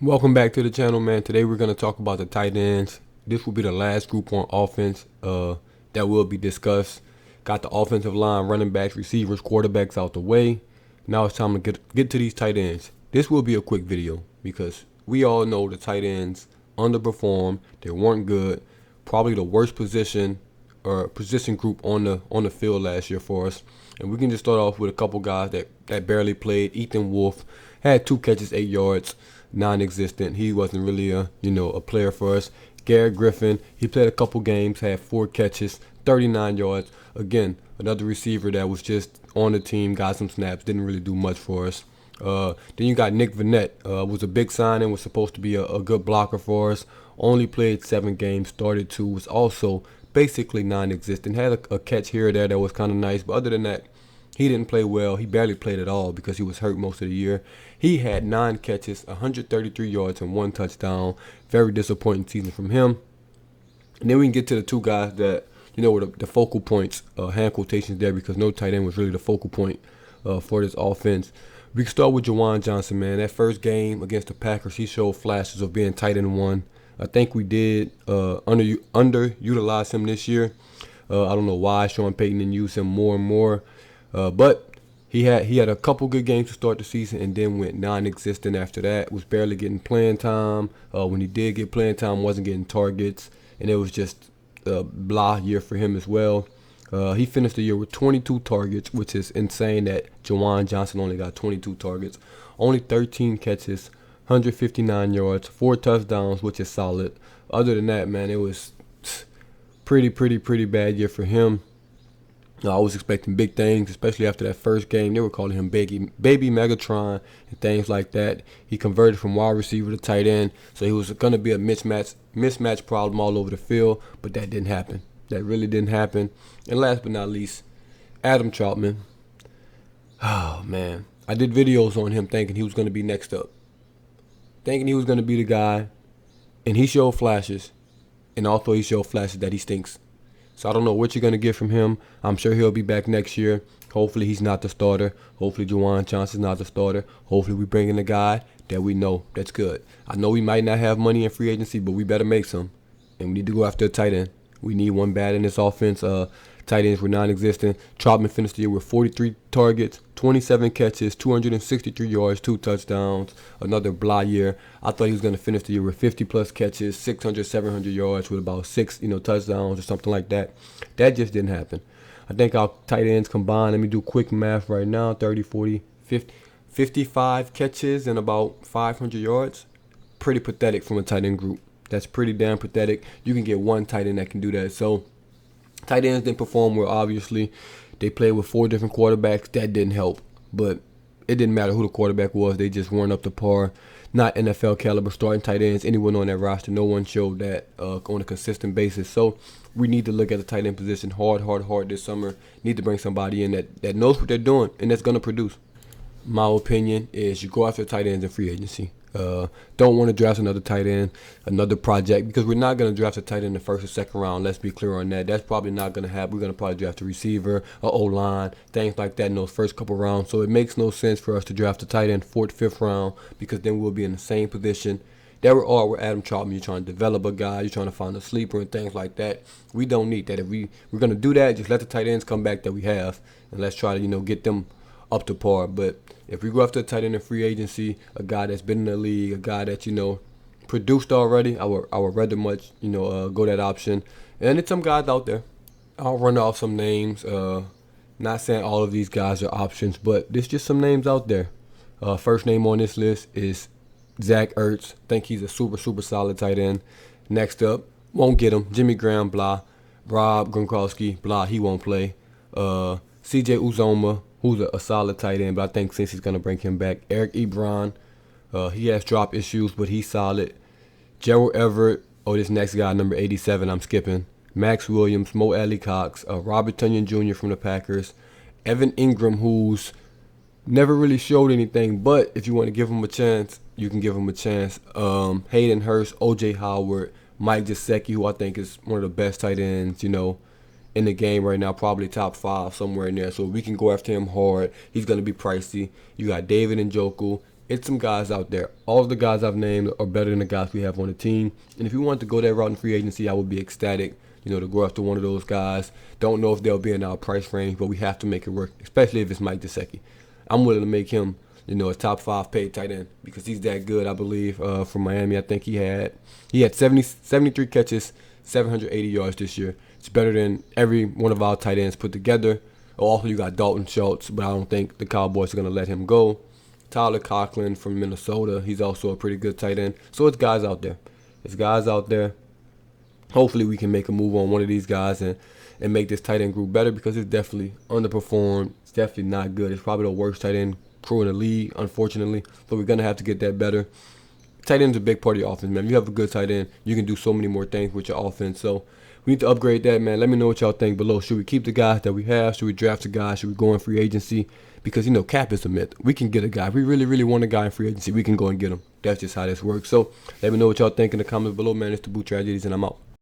Welcome back to the channel, man. Today we're going to talk about the tight ends. This will be the last group on offense that will be discussed. Got the offensive line, running backs, receivers, quarterbacks out the way. Now it's time to get to these tight ends. This will be a quick video because we all know the tight ends underperformed. They weren't good. Probably the worst position or position group on the field last year for us. And we can just start off with a couple guys that barely played. Ethan Wolfe had 2 catches, 8 yards. Non-existent. He wasn't really a player for us. Garrett Griffin, he played a couple games, had 4 catches, 39 yards. Again, another receiver that was just on the team, got some snaps, didn't really do much for us. Then you got Nick Vinette, was a big signing, was supposed to be a good blocker for us. Only played 7 games, started 2, was also basically non-existent. Had a catch here or there that was kind of nice, but other than that, he didn't play well. He barely played at all because he was hurt most of the year. He had 9 catches, 133 yards, and 1 touchdown. Very disappointing season from him. And then we can get to the 2 guys that, were the focal points, hand quotations there, because no tight end was really the focal point for this offense. We can start with Juwan Johnson, man. That first game against the Packers, he showed flashes of being tight end 1. I think we did underutilize him this year. I don't know why Sean Payton didn't use him more and more. But he had a couple good games to start the season and then went non-existent after that. Was barely getting playing time. When he did get playing time, wasn't getting targets. And it was just a blah year for him as well. He finished the year with 22 targets, which is insane that Juwan Johnson only got 22 targets. Only 13 catches, 159 yards, 4 touchdowns, which is solid. Other than that, man, it was pretty bad year for him. I was expecting big things, especially after that first game. They were calling him Baby Megatron and things like that. He converted from wide receiver to tight end, so he was going to be a mismatch problem all over the field, but that didn't happen. That really didn't happen. And last but not least, Adam Chapman. Oh, man. I did videos on him thinking he was going to be next up. Thinking he was going to be the guy, and he showed flashes. And also he showed flashes that he stinks. So I don't know what you're going to get from him. I'm sure he'll be back next year. Hopefully he's not the starter. Hopefully Juwan Johnson's not the starter. Hopefully we bring in a guy that we know that's good. I know we might not have money in free agency, but we better make some. And we need to go after a tight end. We need one bad in this offense. Tight ends were non-existent. Chapman finished the year with 43 targets, 27 catches, 263 yards, 2 touchdowns. Another blah year. I thought he was going to finish the year with 50-plus catches, 600, 700 yards with about 6, touchdowns or something like that. That just didn't happen. I think our tight ends combined, let me do quick math right now, 30, 40, 50, 55 catches and about 500 yards. Pretty pathetic from a tight end group. That's pretty damn pathetic. You can get one tight end that can do that. So tight ends didn't perform well, obviously. They played with 4 different quarterbacks. That didn't help. But it didn't matter who the quarterback was. They just weren't up to par. Not NFL caliber starting tight ends. Anyone on that roster, no one showed that on a consistent basis. So we need to look at the tight end position hard this summer. Need to bring somebody in that knows what they're doing and that's going to produce. My opinion is you go after tight ends in free agency. Don't want to draft another tight end, another project, because we're not going to draft a tight end in the first or second round. Let's be clear on that. That's probably not going to happen. We're going to probably draft a receiver, a O-line, things like that in those first couple rounds. So it makes no sense for us to draft a tight end 4th, 5th round, because then we'll be in the same position that we are with Adam Chapman. You're trying to develop a guy, you're trying to find a sleeper and things like that. We don't need that. If we're going to do that, just let the tight ends come back that we have, and let's try to get them up to par. But if we go after a tight end in free agency, a guy that's been in the league, a guy that produced already, I would rather much go that option. And it's some guys out there. I'll run off some names. Not saying all of these guys are options, but there's just some names out there. First name on this list is Zach Ertz. Think he's a super solid tight end. Next up, won't get him. Jimmy Graham, blah. Rob Gronkowski, blah. He won't play. C.J. Uzoma, who's a solid tight end, but I think since he's going to bring him back. Eric Ebron, he has drop issues, but he's solid. Gerald Everett, this next guy, number 87, I'm skipping. Max Williams, Mo Alley Cox, Robert Tonyan Jr. from the Packers. Evan Ingram, who's never really showed anything, but if you want to give him a chance, you can give him a chance. Hayden Hurst, O.J. Howard, Mike Gesicki, who I think is one of the best tight ends, in the game right now, probably top 5, somewhere in there. So we can go after him hard. He's going to be pricey. You got David Njoku, It's some guys out there. All of the guys I've named are better than the guys we have on the team. And if you want to go that route in free agency, I would be ecstatic, to go after one of those guys. Don't know if they'll be in our price range, but we have to make it work, especially if it's Mike Gesicki. I'm willing to make him, a top 5 paid tight end because he's that good, I believe, from Miami. I think he had 73 catches, 780 yards this year. It's better than every one of our tight ends put together. Also, you got Dalton Schultz, but I don't think the Cowboys are going to let him go. Tyler Conklin from Minnesota, he's also a pretty good tight end. So it's guys out there. Hopefully we can make a move on one of these guys and make this tight end group better because it's definitely underperformed. It's definitely not good. It's probably the worst tight end crew in the league, unfortunately. So we're going to have to get that better. Tight end's a big part of your offense, man. If you have a good tight end, you can do so many more things with your offense. So we need to upgrade that, man. Let me know what y'all think below. Should we keep the guys that we have? Should we draft a guy? Should we go in free agency? Because, cap is a myth. We can get a guy. If we really, really want a guy in free agency, we can go and get him. That's just how this works. So let me know what y'all think in the comments below, man. It's the Boot Tragedies, and I'm out.